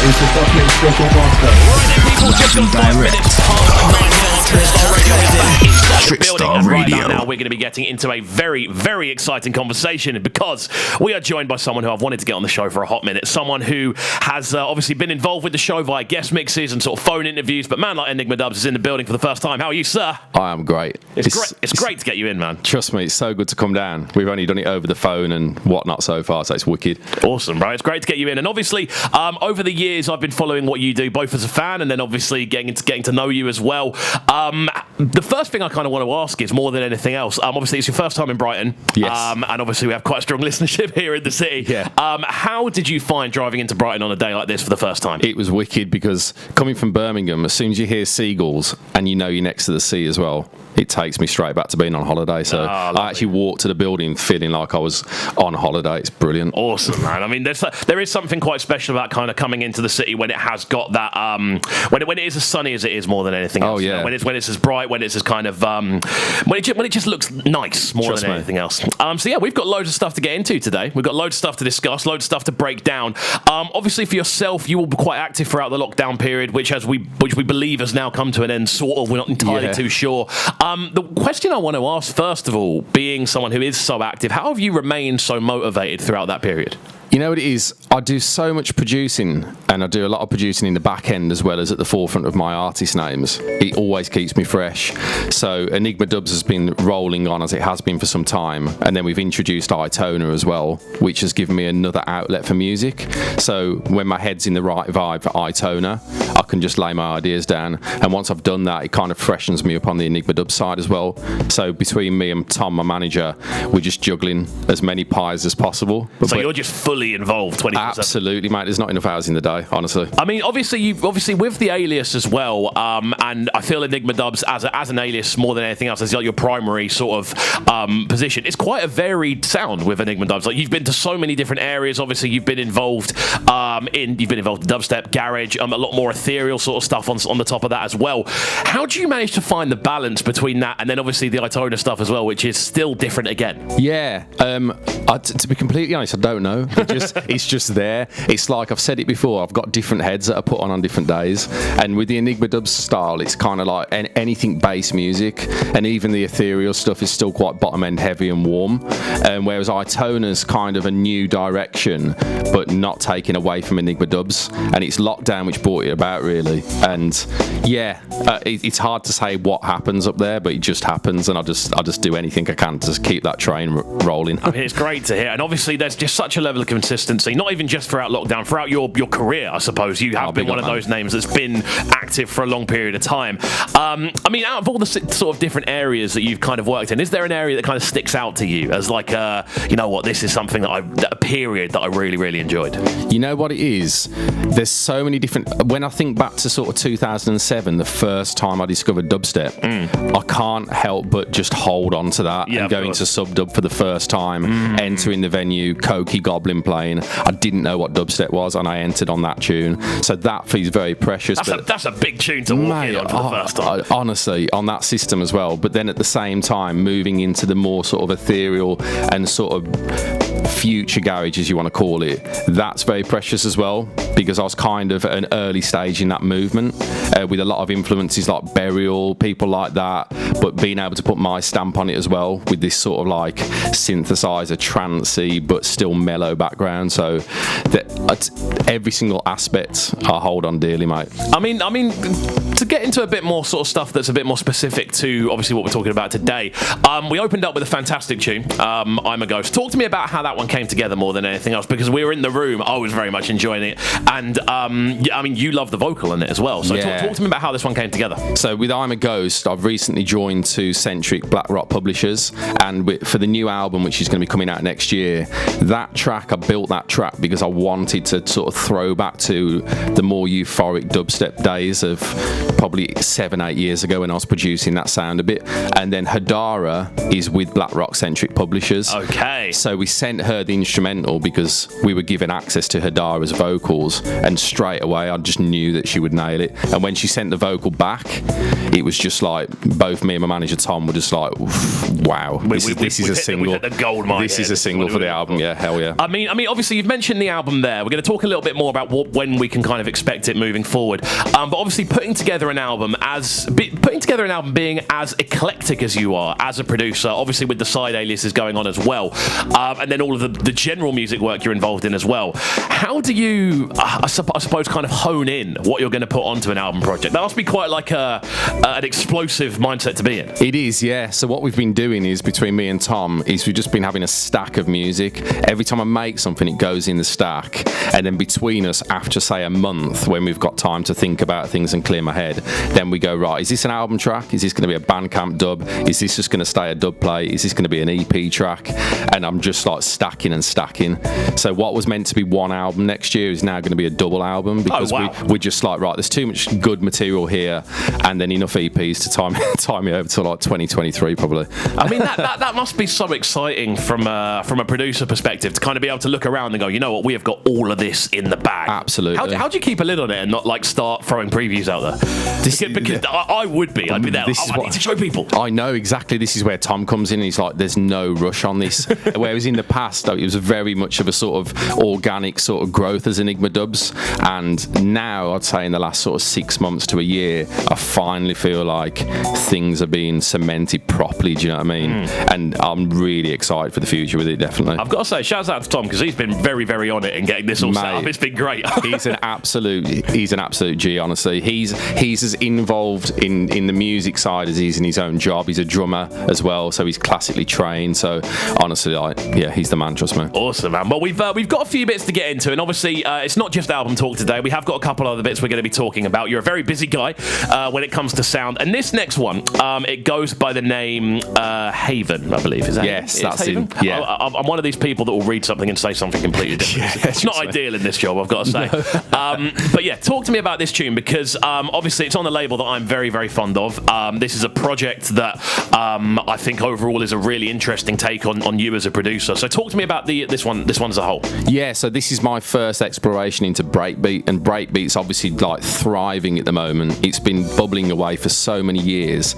It's the fucking special master. Right then, people, just on 5 minutes past 9 Trickstar Radio. Right now, we're going to be getting into a very, very exciting conversation because we are joined by someone who I've wanted to get on the show for a hot minute. Someone who has obviously been involved with the show via guest mixes and sort of phone interviews. But man like ENiGMA Dubz is in the building for the first time. How are you, sir? I am great. It's great to get you in, man. Trust me, it's so good to come down. We've only done it over the phone and whatnot so far, so it's wicked. Awesome, bro. It's great to get you in. And obviously, over the years, I've been following what you do, both as a fan and then obviously getting to know you as well. The first thing I kind of want to ask is, more than anything else, obviously it's your first time in Brighton. Yes. And obviously we have quite a strong listenership here in the city. Yeah. How did you find driving into Brighton on a day like this for the first time? It was wicked because coming from Birmingham, as soon as you hear seagulls and you know you're next to the sea as well, it takes me straight back to being on holiday. So I actually walked to the building feeling like I was on holiday. It's brilliant. Awesome, man. I mean, there is something quite special about kind of coming into the city when it has got that when it is as sunny as it is, more than anything else. Oh yeah. You know, when it's as bright, when it's as kind of when it just looks nice more than anything else. So yeah, we've got loads of stuff to get into today. We've got loads of stuff to discuss, loads of stuff to break down. Obviously for yourself, you will be quite active throughout the lockdown period, which we believe has now come to an end. Sort of. We're not entirely too sure. The question I want to ask, first of all, being someone who is so active, how have you remained so motivated throughout that period? You know what it is? I do so much producing, and I do a lot of producing in the back end as well as at the forefront of my artist names. It always keeps me fresh. So ENiGMA Dubz has been rolling on as it has been for some time, and then we've introduced iToner as well, which has given me another outlet for music. So when my head's in the right vibe for iToner, I can just lay my ideas down, and once I've done that, it kind of freshens me up on the ENiGMA Dubz side as well. So between me and Tom, my manager, we're just juggling as many pies as possible. So you're just fully involved 24/7. Absolutely, mate. There's not enough hours in the day, honestly. I mean, obviously with the alias as well, and I feel ENiGMA Dubz as an alias more than anything else, as like your primary sort of position. It's quite a varied sound with ENiGMA Dubz. Like, you've been to so many different areas. Obviously, you've been involved in dubstep, garage, a lot more ethereal sort of stuff on the top of that as well. How do you manage to find the balance between that and then obviously the iToner stuff as well, which is still different again? Yeah. To be completely honest, I don't know. It's just there. It's like I've said it before, I've got different heads that are put on different days, and with the ENiGMA Dubz style, it's kind of like anything bass music, and even the ethereal stuff is still quite bottom end heavy and warm, whereas iToner's kind of a new direction but not taken away from ENiGMA Dubz, and it's lockdown which brought it about really. And yeah, it's hard to say what happens up there, but it just happens, and I just do anything I can to just keep that train rolling. I mean, it's great to hear, and obviously there's just such a level of consistency, not even just throughout lockdown, throughout your career. I suppose you have been one of those names that's been active for a long period of time. I mean, out of all the sort of different areas that you've kind of worked in, is there an area that kind of sticks out to you as like you know what, this is something a period that I really, really enjoyed? You know what it is? There's so many different. When I think back to sort of 2007, the first time I discovered dubstep, I can't help but just hold on to that, and going to sub-dub for the first time, entering the venue, Cokie Goblin playing. I didn't know what dubstep was, and I entered on that tune. So that feels very precious. That's a big tune to walk in on for the first time. Honestly, on that system as well. But then at the same time, moving into the more sort of ethereal and sort of future garage, as you want to call it, that's very precious as well, because I was kind of at an early stage in that movement, with a lot of influences like Burial, people like that, but being able to put my stamp on it as well, with this sort of like synthesizer, trancey, but still mellow background. So every single aspect I hold on dearly, mate. I mean, to get into a bit more sort of stuff that's a bit more specific to obviously what we're talking about today, we opened up with a fantastic tune, I'm a Ghost. Talk to me about how that one came together more than anything else, because we were in the room, I was very much enjoying it, and I mean, you love the vocal in it as well, so talk to me about how this one came together. So with I'm a Ghost, I've recently joined to Centric Black Rock Publishers, and for the new album, which is going to be coming out next year, I built that track because I wanted to sort of throw back to the more euphoric dubstep days of probably 7-8 years ago when I was producing that sound a bit. And then Hadara is with Black Rock Centric Publishers. Okay. So we sent her the instrumental because we were given access to Hadara's vocals, and straight away I just knew that she would nail it. And when she sent the vocal back, it was just like both me and my manager Tom were just like, wow, this is a single. We hit the gold mine. This is a single for the album. Yeah, hell yeah. I mean, obviously you've mentioned the album there. We're going to talk a little bit more about when we can kind of expect it moving forward. But obviously putting together an album being as eclectic as you are as a producer, obviously with the side aliases going on as well, and then all of the general music work you're involved in as well. How do you, I suppose, kind of hone in what you're going to put onto an album project? That must be quite like an explosive mindset to be in. It is, yeah. So what we've been doing is, between me and Tom, is we've just been having a stack of music. Every time I make something, it goes in the stack, and then between us, after say a month, when we've got time to think about things and clear my head, then we go, right, is this an album track? Is this going to be a Bandcamp dub? Is this just going to stay a dub play? Is this going to be an EP track? And I'm just like stacking and stacking. So what was meant to be one album next year is now going to be a double album, because we're just like, right, there's too much good material here, and then enough EPs to time me over to like 2023 probably. I mean, that must be so exciting from a producer perspective, to kind of be able to look around and go, you know what, we have got all of this in the bag. Absolutely. How do you keep a lid on it and not like start throwing previews out there? Because I would be. I'd be there. I need to show people. I know exactly. This is where Tom comes in. He's like, there's no rush on this. Whereas in the past, it was very much of a sort of organic sort of growth as ENiGMA Dubz. And now, I'd say in the last sort of 6 months to a year, I finally feel like things are being cemented properly. Do you know what I mean? And I'm really excited for the future with it, definitely. I've got to say, shouts out to Tom, because he's been very, very on it and getting this all set up. It's been great. He's an absolute G, honestly. He's as involved in the music side as he's in his own job. He's a drummer as well, so he's classically trained. So honestly, he's the man, trust me. Awesome, man. Well, we've got a few bits to get into, and obviously it's not just album talk today. We have got a couple other bits we're going to be talking about. You're a very busy guy when it comes to sound, and this next one, it goes by the name Haven, I believe. Is that yes, that's Haven? It. Yeah. I'm one of these people that will read something and say something completely different. It's not ideal in this job, I've got to say. No. But yeah, talk to me about this tune, because obviously it's on a label that I'm very, very fond of. This is a project that I think overall is a really interesting take on you as a producer. So talk to me about this one as a whole. Yeah, so this is my first exploration into breakbeat, and breakbeat's obviously like thriving at the moment. It's been bubbling away for so many years,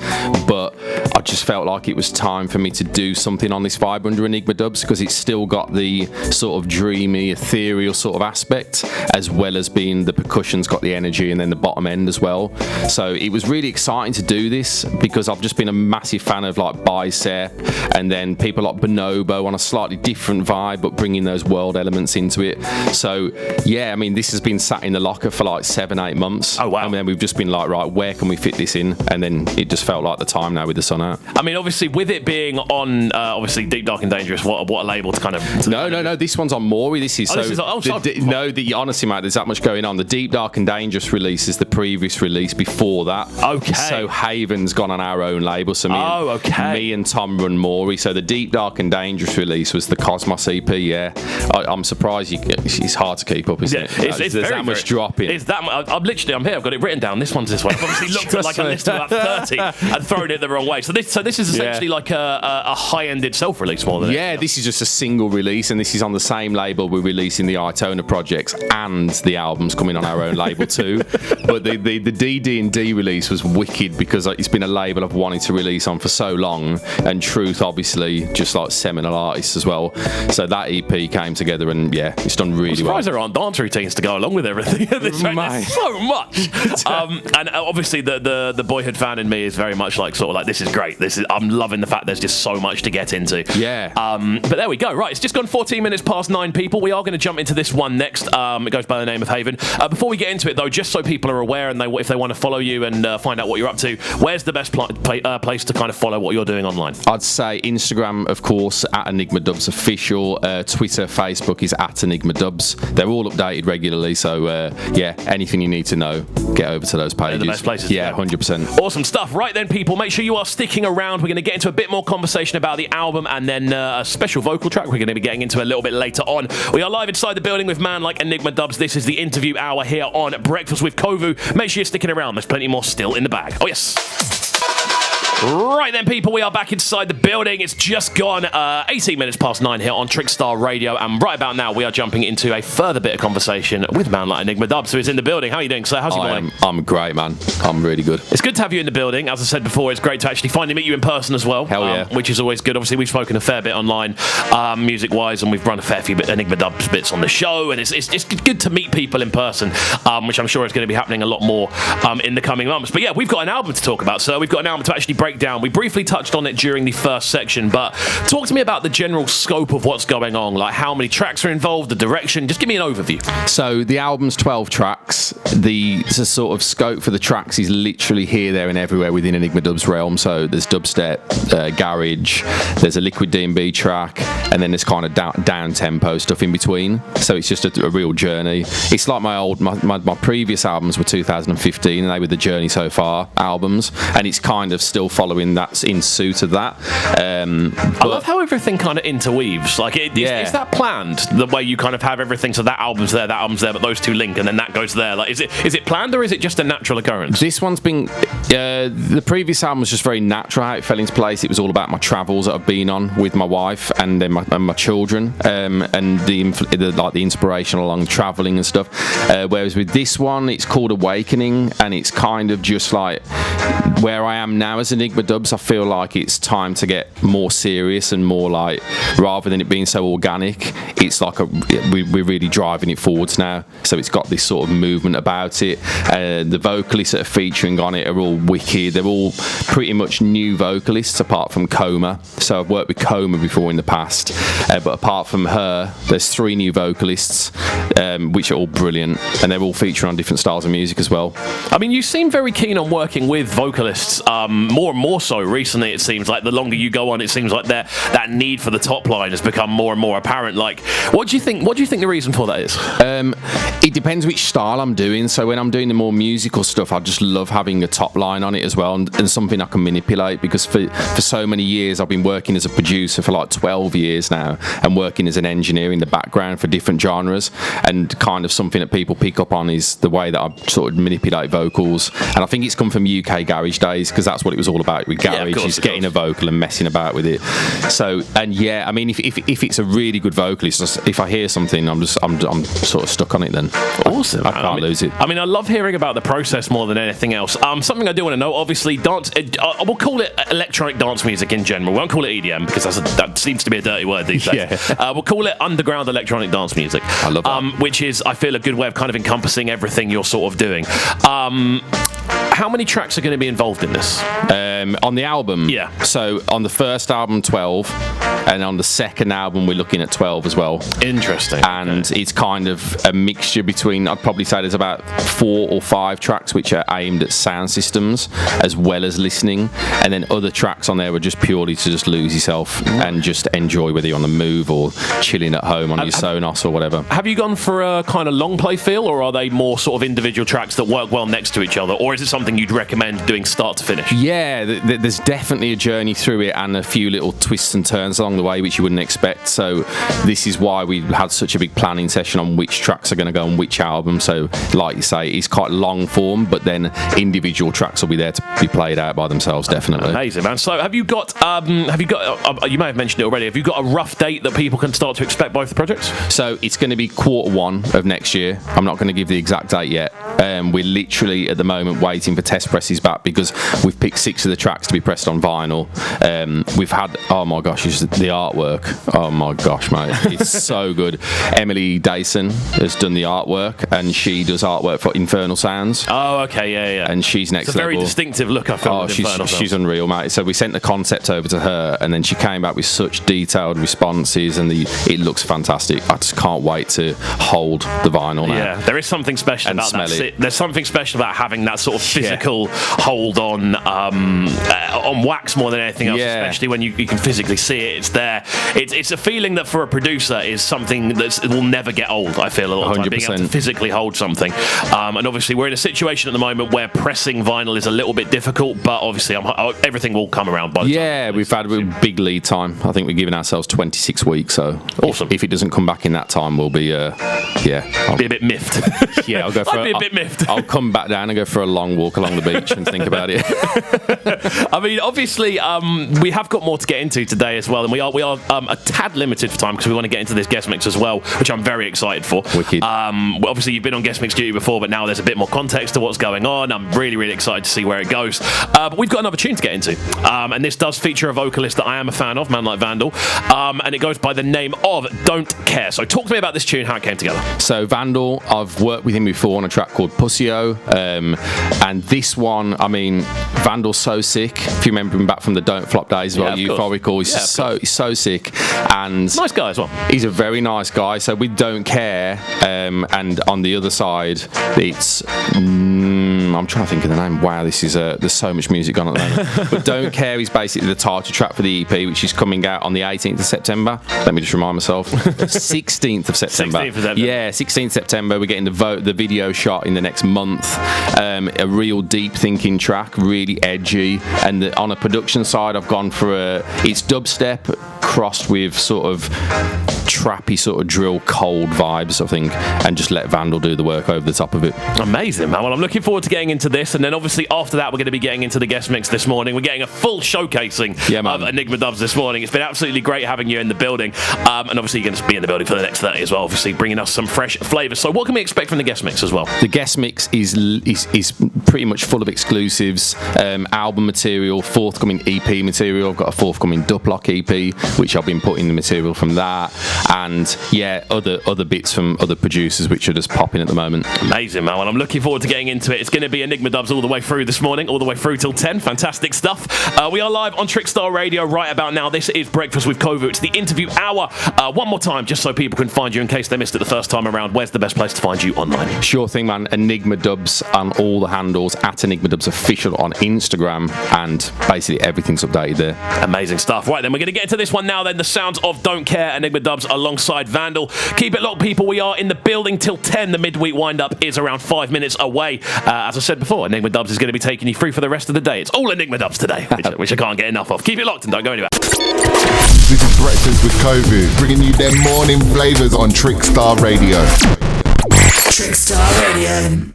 but I just felt like it was time for me to do something on this vibe under ENiGMA Dubz, because it's still got the sort of dreamy, ethereal sort of aspect, as well as being the percussion's got the energy, and then the bottom end as well. So it was really exciting to do this, because I've just been a massive fan of like Bicep, and then people like Bonobo on a slightly different vibe, but bringing those world elements into it. So yeah, I mean, this has been sat in the locker for like 7-8 months. Oh wow. And then we've just been like, right, where can we fit this in? And then it just felt like the time now with the sun out. I mean, obviously with it being on obviously Deep, Dark and Dangerous, what a label to kind of... No, this one's on Maury. This is... honestly, mate, there's that much going on. The Deep, Dark and Dangerous release is the previous release before that. Okay. So Haven's gone on our own label. So me and Tom run Maury. So the Deep, Dark and Dangerous release was the Cosmos EP, yeah. I'm surprised it's hard to keep up, isn't it? There's that much dropping. It's that I'm here, I've got it written down. This one's this way. I've obviously looked at like a list of about 30 and thrown it the wrong way. So this is essentially like a high-ended self-release more than anything. This is just a single release, and this is on the same label we're releasing the Itona projects, and the album's coming on our own label too. But the DD&D release was wicked, because it's been a label I've wanted to release on for so long, and Truth obviously just like seminal artists as well. So that EP came together, and yeah, it's done really well. I'm surprised there aren't dance routines to go along with everything. There's so much. And obviously the boyhood fan in me is very much like sort of like, this is great. I'm loving the fact there's just so much to get into. Yeah. But there we go. Right, it's just gone 14 minutes past 9, people. We are going to jump into this one next. It goes by the name of Haven. Before we get into it though, just so people are aware, and if they want to follow you and find out what you're up to, where's the best place to kind of follow what you're doing online? I'd say Instagram, of course, at ENiGMA Dubz Official. Twitter, Facebook is at ENiGMA Dubz. They're all updated regularly, so anything you need to know, get over to those pages. They're the best places. Yeah, 100%. Awesome stuff. Right then, people, make sure you are sticking around. We're going to get into a bit more conversation about the album, and then a special vocal track we're going to be getting into a little bit later on. We are live inside the building with man like ENiGMA Dubz. This is the interview hour here on Breakfast with Kovu. Make sure you stick sticking around. There's plenty more still in the bag. Oh, yes. Right then, people, we are back inside the building. It's just gone 18 minutes past 9 here on Trickstar Radio, and right about now we are jumping into a further bit of conversation with man like ENiGMA Dubz, who is in the building. How are you doing, sir? How's it going? I'm great, man. I'm really good. It's good to have you in the building. As I said before, it's great to actually finally meet you in person as well. Hell yeah. Which is always good. Obviously, we've spoken a fair bit online, music-wise, and we've run a fair few ENiGMA Dubz bits on the show, and it's good to meet people in person, which I'm sure is going to be happening a lot more in the coming months. But yeah, we've got an album to talk about, sir. We've got an album to actually break down. We briefly touched on it during the first section, but talk to me about the general scope of what's going on, like how many tracks are involved, the direction. Just give me an overview. So the album's 12 tracks. The sort of scope for the tracks is literally here, there, and everywhere within ENiGMA Dubz realm. So there's dubstep, garage, there's a liquid D&B track, and then there's kind of down tempo stuff in between. So it's just a real journey. It's like my previous albums were 2015, and they were the Journey So Far albums, and it's kind of still following that in suit of that. I love how everything kind of interweaves. Like, is that planned? The way you kind of have everything, so that album's there, but those two link, and then that goes there. Like, is it planned, or is it just a natural occurrence? This one's been. The previous album was just very natural how it fell into place. It was all about my travels that I've been on with my wife and then my children, and the inspiration along traveling and stuff. Whereas with this one, it's called Awakening, and it's kind of just like where I am now as ENiGMA Dubz. I feel like it's time to get more serious and more like, rather than it being so organic, it's like we're really driving it forwards now. So it's got this sort of movement about it. The vocalists that are featuring on it are all wicked. They're all pretty much new vocalists apart from Coma. So I've worked with Coma before in the past, but apart from her, there's 3 new vocalists, which are all brilliant, and they're all featuring on different styles of music as well. I mean, you seem very keen on working with vocalists, more and more so recently. It seems like the longer you go on, it seems like that need for the top line has become more and more apparent. Like, what do you think the reason for that is? It depends which style I'm doing. So when I'm doing the more musical stuff, I just love having a top line on it as well, and something I can manipulate, because for so many years I've been working as a producer for like 12 years now, and working as an engineer in the background for different genres, and kind of something that people pick up on is the way that I sort of manipulate vocals. And I think it's come from UK garage days, because that's what it was all about with garage, is getting a vocal and messing about with it. So, and yeah, I mean, if it's a really good vocalist, if I hear something, I'm sort of stuck on it then. Awesome. I can't lose it. I mean, I love hearing about the process more than anything else. Something I do want to know, obviously, dance. We'll call it electronic dance music in general. We won't call it EDM, because that seems to be a dirty word these days. Yeah. We'll call it underground electronic dance music. I love that. Which is, I feel, a good way of kind of encompassing everything you're sort of doing. How many tracks are going to be involved in this? On the album? Yeah. So on the first album, 12, and on the second album, we're looking at 12 as well. Interesting. And it's kind of a mixture between, I'd probably say there's about 4 or 5 tracks which are aimed at sound systems as well as listening, and then other tracks on there are just purely to just lose yourself and just enjoy, whether you're on the move or chilling at home on your Sonos or whatever. Have you gone for a kind of long play feel, or are they more sort of individual tracks that work well next to each other, or is it something you'd recommend doing start to finish? Yeah, there's definitely a journey through it, and a few little twists and turns along the way which you wouldn't expect. So this is why we had such a big planning session on which tracks are going to go on which album. So like you say, it's quite long form, but then individual tracks will be there to be played out by themselves, definitely. Amazing, man. So have you got you may have mentioned it already, have you got a rough date that people can start to expect both the projects? So it's going to be Q1 of next year. I'm not going to give the exact date yet. We're literally at the moment waiting for test presses back, because we've picked 6 of the tracks to be pressed on vinyl. We've had, oh my gosh, it's the artwork. Oh my gosh, mate, it's so good. Emily Dyson has done the artwork, and she does artwork for Infernal Sounds. Oh, okay, yeah. And she's next level. It's a very distinctive look, I feel. Oh, she's unreal, mate. So we sent the concept over to her, and then she came back with such detailed responses, and it looks fantastic. I just can't wait to hold the vinyl now. Yeah, there is something special about that. There's something special about having that sort of physical hold on wax more than anything else, especially when you can physically see it. It's there. It's a feeling that for a producer is something that will never get old. I feel a lot of time, being able to physically hold something. And obviously we're in a situation at the moment where pressing vinyl is a little bit difficult, but obviously everything will come around by the time. Yeah, we've had a big lead time. I think we're giving ourselves 26 weeks. So awesome. If it doesn't come back in that time, we'll be Yeah. Be a bit miffed. Yeah, I'll go for I'd be a bit miffed. I'll come back down and go for a long walk along the beach and think about it. I mean, obviously, we have got more to get into today as well, and we are a tad limited for time because we want to get into this guest mix as well, which I'm very excited for. Wicked. Obviously, you've been on guest mix duty before, but now there's a bit more context to what's going on. I'm really, really excited to see where it goes. But we've got another tune to get into, and this does feature a vocalist that I am a fan of, man like Vandal, and it goes by the name of Don't Care. So talk to me about this tune, how it came together. So Vandal, I've worked with him before on a track called Pussio, and this one, I mean, Vandal's so sick. If you remember him back from the Don't Flop days, well, if I recall, he's so sick, and nice guy as well. He's a very nice guy. So we Don't Care, and on the other side, it's I'm trying to think of the name. Wow, this is there's so much music on at the moment. But Don't Care is basically the title track for the EP, which is coming out on the 18th of September. Let me just remind myself. 16th of September. 16th of September. Yeah, 16th September. We're getting the video shot in the next month. A real deep thinking track, really edgy. And on a production side, I've gone for it's dubstep crossed with sort of trappy sort of drill cold vibes, I think, and just let Vandal do the work over the top of it. Amazing, man. Well, I'm looking forward to getting into this, and then obviously after that we're going to be getting into the guest mix this morning. We're getting a full showcasing of ENiGMA Dubz this morning. It's been absolutely great having you in the building, and obviously you're going to be in the building for the next 30 as well, obviously bringing us some fresh flavours. So what can we expect from the guest mix as well? The guest mix is pretty much full of exclusives, album material, forthcoming EP material. I've got a forthcoming Duplock EP, which I've been putting the material from that, and yeah, other bits from other producers which are just popping at the moment. Amazing, man. Well, I'm looking forward to getting into it. It's going to be ENiGMA Dubz all the way through this morning, all the way through till 10. Fantastic stuff. We are live on Trickstar Radio right about now. This is Breakfast with Kovu. It's the interview hour. One more time, just so people can find you in case they missed it the first time around. Where's the best place to find you online? Sure thing, man. ENiGMA Dubz on all the handles, at ENiGMA Dubz official on Instagram, and basically everything's updated there. Amazing stuff. Right then, we're going to get into this one now then. The sounds of Don't Care, ENiGMA Dubz alongside Vandal. Keep it locked, people. We are in the building till 10. The midweek wind-up is around 5 minutes away. As I said before, ENiGMA Dubz is going to be taking you through for the rest of the day. It's all ENiGMA Dubz today, which I can't get enough of. Keep it locked and don't go anywhere. This is Breakfast with Kovu, bringing you them morning flavours on Trickstar Radio. Trickstar Radio.